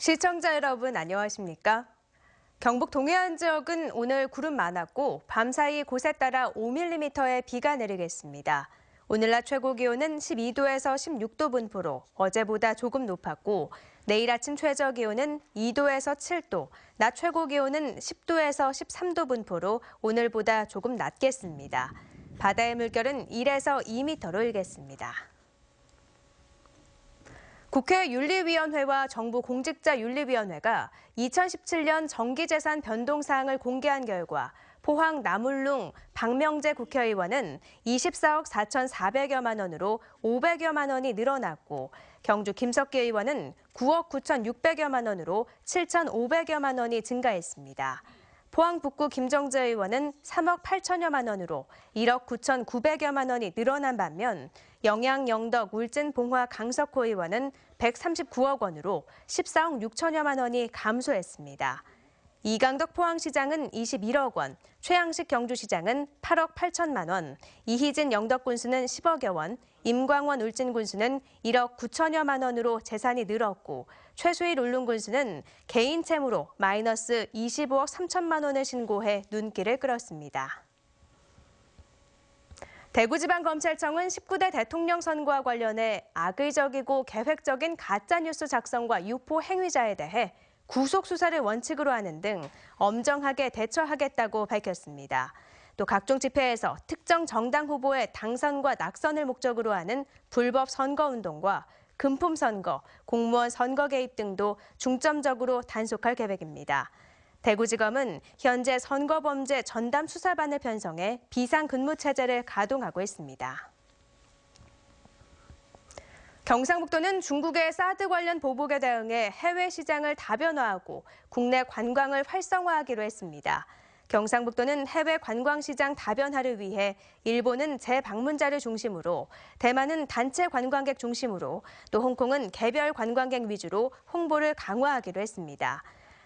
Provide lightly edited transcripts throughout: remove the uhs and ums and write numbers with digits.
시청자 여러분 안녕하십니까? 경북 동해안 지역은 오늘 구름 많았고 밤사이 곳에 따라 5mm의 비가 내리겠습니다. 오늘 낮 최고 기온은 12도에서 16도 분포로 어제보다 조금 높았고 내일 아침 최저 기온은 2도에서 7도, 낮 최고 기온은 10도에서 13도 분포로 오늘보다 조금 낮겠습니다. 바다의 물결은 1에서 2m로 일겠습니다. 국회 윤리위원회와 정부 공직자윤리위원회가 2017년 정기재산 변동사항을 공개한 결과 포항 나물룽 박명재 국회의원은 24억 4,400여만 원으로 500여만 원이 늘어났고 경주 김석기 의원은 9억 9,600여만 원으로 7,500여만 원이 증가했습니다. 포항 북구 김정재 의원은 3억 8천여만 원으로 1억 9,900여만 원이 늘어난 반면 영양 영덕 울진 봉화 강석호 의원은 139억 원으로 14억 6천여만 원이 감소했습니다. 이강덕 포항시장은 21억 원, 최양식 경주시장은 8억 8천만 원, 이희진 영덕군수는 10억여 원, 임광원 울진군수는 1억 9천여만 원으로 재산이 늘었고 최수일 울릉군수는 개인 채무로 마이너스 25억 3천만 원을 신고해 눈길을 끌었습니다. 대구지방검찰청은 19대 대통령 선거와 관련해 악의적이고 계획적인 가짜뉴스 작성과 유포 행위자에 대해 구속 수사를 원칙으로 하는 등 엄정하게 대처하겠다고 밝혔습니다. 또 각종 집회에서 특정 정당 후보의 당선과 낙선을 목적으로 하는 불법 선거운동과 금품 선거, 공무원 선거 개입 등도 중점적으로 단속할 계획입니다. 대구지검은 현재 선거범죄 전담 수사반을 편성해 비상근무체제를 가동하고 있습니다. 경상북도는 중국의 사드 관련 보복에 대응해 해외 시장을 다변화하고 국내 관광을 활성화하기로 했습니다. 경상북도는 해외 관광시장 다변화를 위해 일본은 재방문자를 중심으로, 대만은 단체 관광객 중심으로, 또 홍콩은 개별 관광객 위주로 홍보를 강화하기로 했습니다.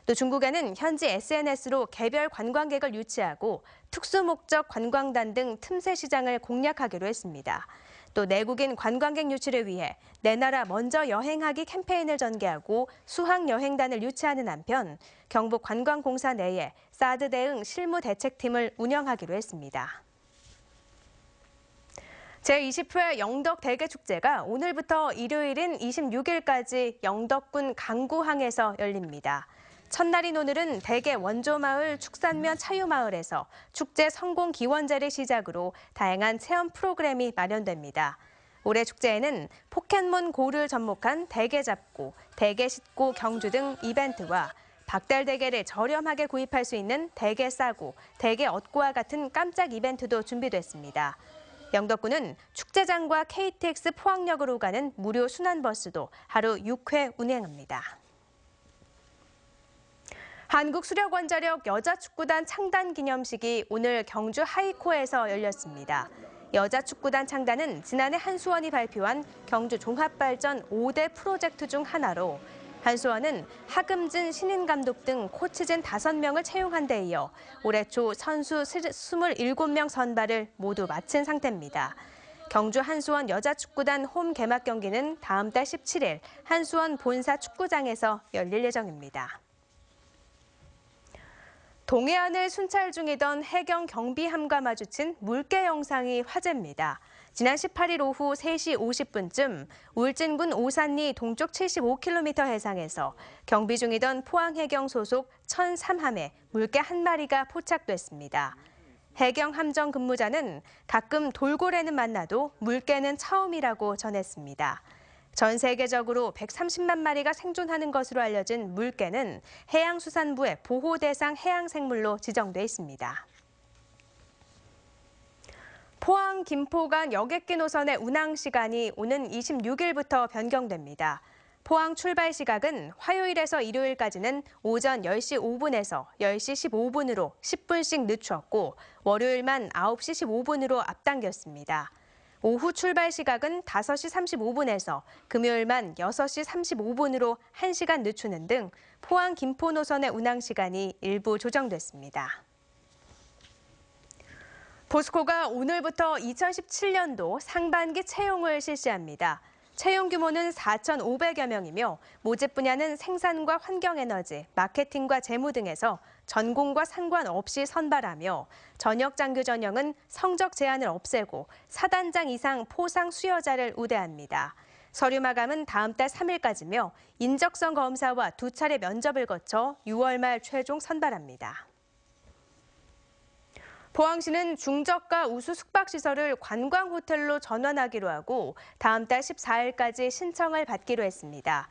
또 중국에는 현지 SNS로 개별 관광객을 유치하고 특수목적 관광단 등 틈새 시장을 공략하기로 했습니다. 또 내국인 관광객 유치를 위해 내 나라 먼저 여행하기 캠페인을 전개하고 수학여행단을 유치하는 한편 경북관광공사 내에 사드 대응 실무대책팀을 운영하기로 했습니다. 제20회 영덕대게축제가 오늘부터 일요일인 26일까지 영덕군 강구항에서 열립니다. 첫날인 오늘은 대게 원조마을 축산면 차유마을에서 축제 성공 기원제를 시작으로 다양한 체험 프로그램이 마련됩니다. 올해 축제에는 포켓몬 고를 접목한 대게 잡고, 대게 싣고 경주 등 이벤트와 박달 대게를 저렴하게 구입할 수 있는 대게 싸고, 대게 얻고와 같은 깜짝 이벤트도 준비됐습니다. 영덕군은 축제장과 KTX 포항역으로 가는 무료 순환버스도 하루 6회 운행합니다. 한국수력원자력 여자축구단 창단 기념식이 오늘 경주 하이코에서 열렸습니다. 여자축구단 창단은 지난해 한수원이 발표한 경주 종합발전 5대 프로젝트 중 하나로 한수원은 하금진 신인감독 등 코치진 5명을 채용한 데 이어 올해 초 선수 27명 선발을 모두 마친 상태입니다. 경주 한수원 여자축구단 홈 개막 경기는 다음 달 17일 한수원 본사 축구장에서 열릴 예정입니다. 동해안을 순찰 중이던 해경 경비함과 마주친 물개 영상이 화제입니다. 지난 18일 오후 3시 50분쯤 울진군 오산리 동쪽 75km 해상에서 경비 중이던 포항해경 소속 1003함에 물개 한 마리가 포착됐습니다. 해경 함정 근무자는 가끔 돌고래는 만나도 물개는 처음이라고 전했습니다. 전 세계적으로 130만 마리가 생존하는 것으로 알려진 물개는 해양수산부의 보호대상 해양생물로 지정돼 있습니다. 포항 김포 간 여객기 노선의 운항 시간이 오는 26일부터 변경됩니다. 포항 출발 시각은 화요일에서 일요일까지는 오전 10시 5분에서 10시 15분으로 10분씩 늦췄고 월요일만 9시 15분으로 앞당겼습니다. 오후 출발 시각은 5시 35분에서 금요일만 6시 35분으로 1시간 늦추는 등 포항 김포 노선의 운항 시간이 일부 조정됐습니다. 포스코가 오늘부터 2017년도 상반기 채용을 실시합니다. 채용 규모는 4,500여 명이며 모집 분야는 생산과 환경에너지, 마케팅과 재무 등에서 전공과 상관없이 선발하며 전역 장교 전형은 성적 제한을 없애고 4단장 이상 포상 수여자를 우대합니다. 서류 마감은 다음 달 3일까지며 인적성 검사와 2차례 면접을 거쳐 6월 말 최종 선발합니다. 포항시는 중저가 우수 숙박시설을 관광호텔로 전환하기로 하고 다음 달 14일까지 신청을 받기로 했습니다.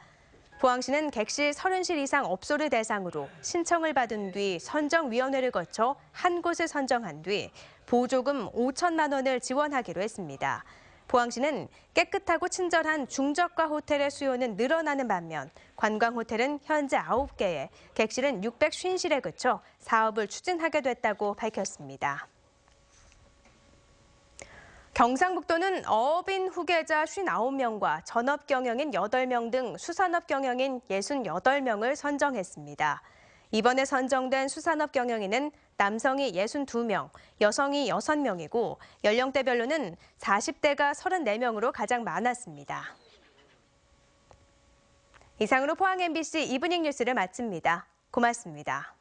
포항시는 객실 30실 이상 업소를 대상으로 신청을 받은 뒤 선정위원회를 거쳐 한 곳을 선정한 뒤 보조금 5천만 원을 지원하기로 했습니다. 포항시는 깨끗하고 친절한 중저가 호텔의 수요는 늘어나는 반면 관광호텔은 현재 9개에 객실은 650실에 그쳐 사업을 추진하게 됐다고 밝혔습니다. 경상북도는 어업인 후계자 59명과 전업경영인 8명 등 수산업 경영인 68명을 선정했습니다. 이번에 선정된 수산업 경영인은 남성이 62명, 여성이 6명이고 연령대별로는 40대가 34명으로 가장 많았습니다. 이상으로 포항 MBC 이브닝 뉴스를 마칩니다. 고맙습니다.